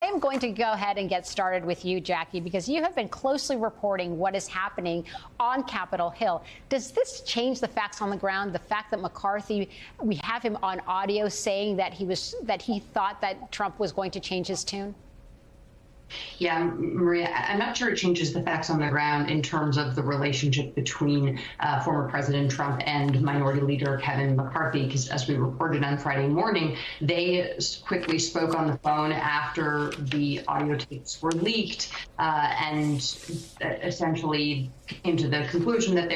I'm going to go ahead and get started with you, Jackie, because you have been closely reporting what is happening on Capitol Hill. Does this change the facts on the ground? The fact that McCarthy, we have him on audio saying that he thought that Trump was going to change his tune? Yeah, Maria, I'm not sure it changes the facts on the ground in terms of the relationship between former President Trump and Minority Leader Kevin McCarthy, because as we reported on Friday morning, they quickly spoke on the phone after the audio tapes were leaked and essentially came to the conclusion that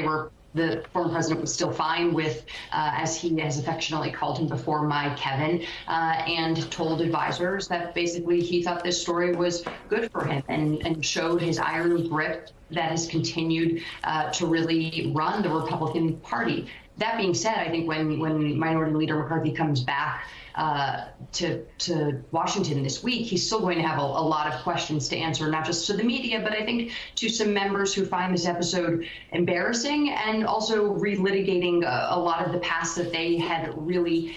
the former president was still fine with, as he has affectionately called him before, my Kevin, and told advisors that basically he thought this story was good for him and showed his iron grip that has continued to really run the Republican Party. That being said, I think when Minority Leader McCarthy comes back to Washington this week, he's still going to have a lot of questions to answer, not just to the media, but I think to some members who find this episode embarrassing and also relitigating a lot of the past that they had really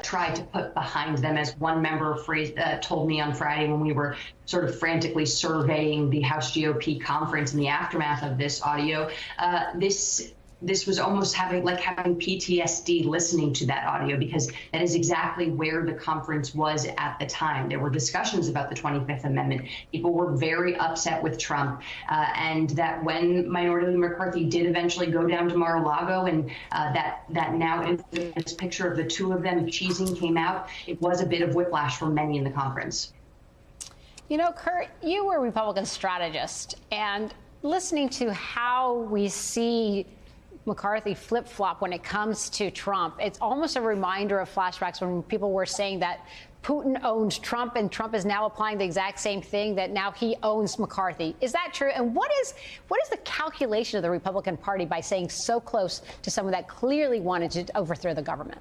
tried to put behind them. As one member told me on Friday when we were sort of frantically surveying the House GOP conference in the aftermath of this audio, this was almost having PTSD listening to that audio, because that is exactly where the conference was at the time. There were discussions about the 25th Amendment. People were very upset with Trump, and that when Minority Leader McCarthy did eventually go down to Mar-a-Lago and that now infamous picture of the two of them cheesing came out, it was a bit of whiplash for many in the conference. You know, Kurt, you were a Republican strategist, and listening to how we see McCarthy flip-flop when it comes to Trump, it's almost a reminder of flashbacks when people were saying that Putin owns Trump and Trump is now applying the exact same thing, that now he owns McCarthy. Is that true? And what is the calculation of the Republican Party by saying so close to someone that clearly wanted to overthrow the government?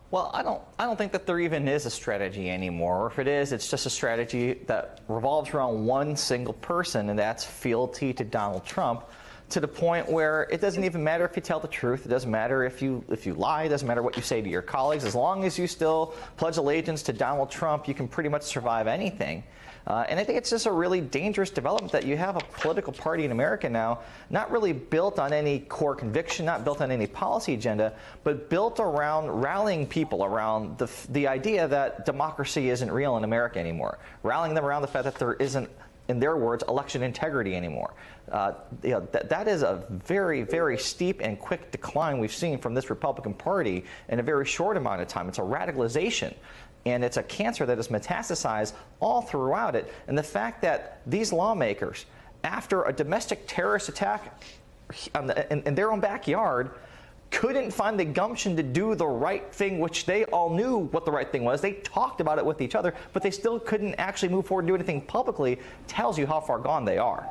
Well, I don't think that there even is a strategy anymore. Or if it is, it's just a strategy that revolves around one single person, and that's fealty to Donald Trump, to the point where it doesn't even matter if you tell the truth. It doesn't matter if you lie. It doesn't matter what you say to your colleagues. As long as you still pledge allegiance to Donald Trump, you can pretty much survive anything. And I think it's just a really dangerous development that you have a political party in America now, not really built on any core conviction, not built on any policy agenda, but built around rallying people around the idea that democracy isn't real in America anymore, rallying them around the fact that there isn't, in their words, election integrity anymore. That is a very, very steep and quick decline we've seen from this Republican Party in a very short amount of time. It's a radicalization. And it's a cancer that has metastasized all throughout it. And the fact that these lawmakers, after a domestic terrorist attack in their own backyard, couldn't find the gumption to do the right thing, which they all knew what the right thing was. They talked about it with each other, but they still couldn't actually move forward and do anything publicly, tells you how far gone they are.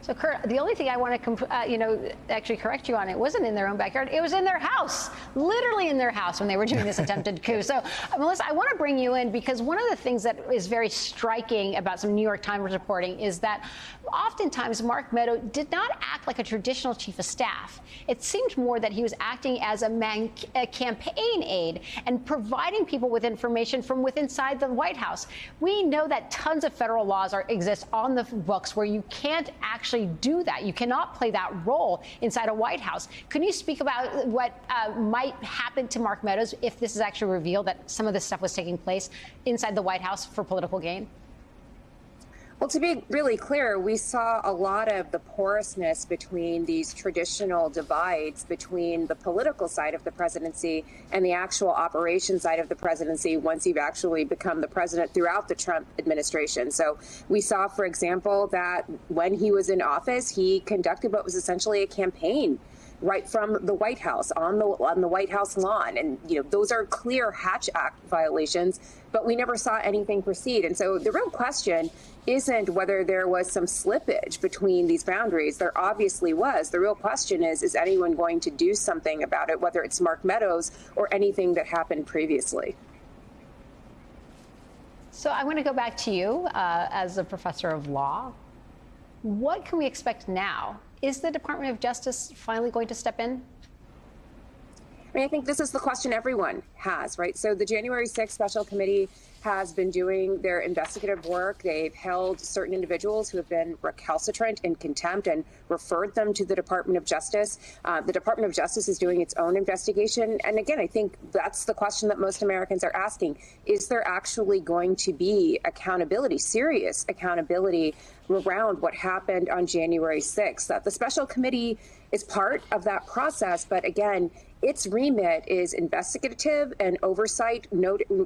So, Kurt, the only thing I want to, actually correct you on, it wasn't in their own backyard. It was in their house, literally in their house when they were doing this attempted coup. So, Melissa, I want to bring you in because one of the things that is very striking about some New York Times reporting is that oftentimes Mark Meadows did not act like a traditional chief of staff. It seemed more that he was acting as a campaign aide and providing people with information from within inside the White House. We know that tons of federal laws exist on the books where you can't actually do that. You cannot play that role inside a White House. Can you speak about what might happen to Mark Meadows if this is actually revealed that some of this stuff was taking place inside the White House for political gain? Well, to be really clear, we saw a lot of the porousness between these traditional divides between the political side of the presidency and the actual operation side of the presidency once you've actually become the president throughout the Trump administration. So we saw, for example, that when he was in office, he conducted what was essentially a campaign right from the White House on the White House lawn. And, those are clear Hatch Act violations, but we never saw anything proceed. And so the real question isn't whether there was some slippage between these boundaries. There obviously was. The real question is anyone going to do something about it, whether it's Mark Meadows or anything that happened previously? So I want to go back to you as a professor of law. What can we expect now? Is the Department of Justice finally going to step in? I mean, I think this is the question everyone has, right? So the January 6th Special Committee has been doing their investigative work. They've held certain individuals who have been recalcitrant in contempt and referred them to the Department of Justice. The Department of Justice is doing its own investigation. And again, I think that's the question that most Americans are asking. Is there actually going to be accountability, serious accountability around what happened on January 6th? The Special Committee is part of that process, but again, its remit is investigative and oversight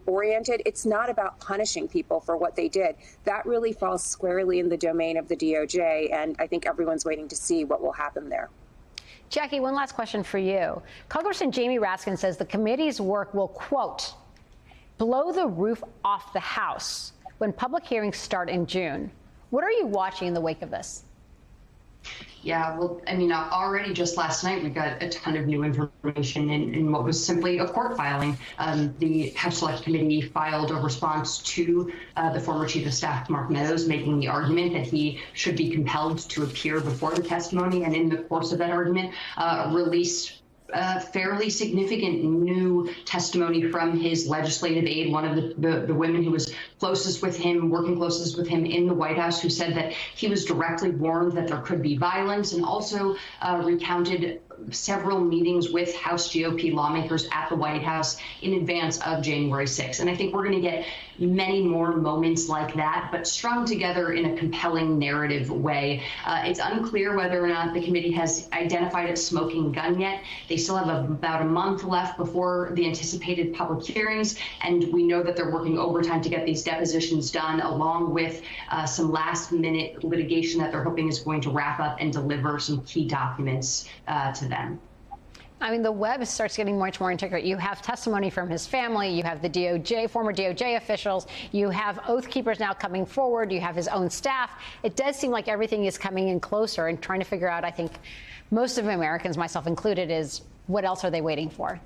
oriented. It's not about punishing people for what they did. That really falls squarely in the domain of the DOJ, and I think everyone's waiting to see what will happen there. Jackie, one last question for you. Congressman Jamie Raskin says the committee's work will, quote, blow the roof off the House when public hearings start in June. What are you watching in the wake of this? Yeah, well, I mean, already just last night, we got a ton of new information in what was simply a court filing. The House Select Committee filed a response to the former Chief of Staff, Mark Meadows, making the argument that he should be compelled to appear before the testimony. And in the course of that argument, released fairly significant new testimony from his legislative aide, one of the women who was closest with him, working closest with him in the White House, who said that he was directly warned that there could be violence, and also recounted several meetings with House GOP lawmakers at the White House in advance of January 6th. And I think we're going to get many more moments like that, but strung together in a compelling narrative way. It's unclear whether or not the committee has identified a smoking gun yet. They still have about a month left before the anticipated public hearings, and we know that they're working overtime to get these depositions done, along with some last-minute litigation that they're hoping is going to wrap up and deliver some key documents to them. I mean, the web starts getting much more intricate. You have testimony from his family. You have the DOJ, former DOJ officials. You have Oath Keepers now coming forward. You have his own staff. It does seem like everything is coming in closer, and trying to figure out, I think, most of Americans, myself included, is what else are they waiting for?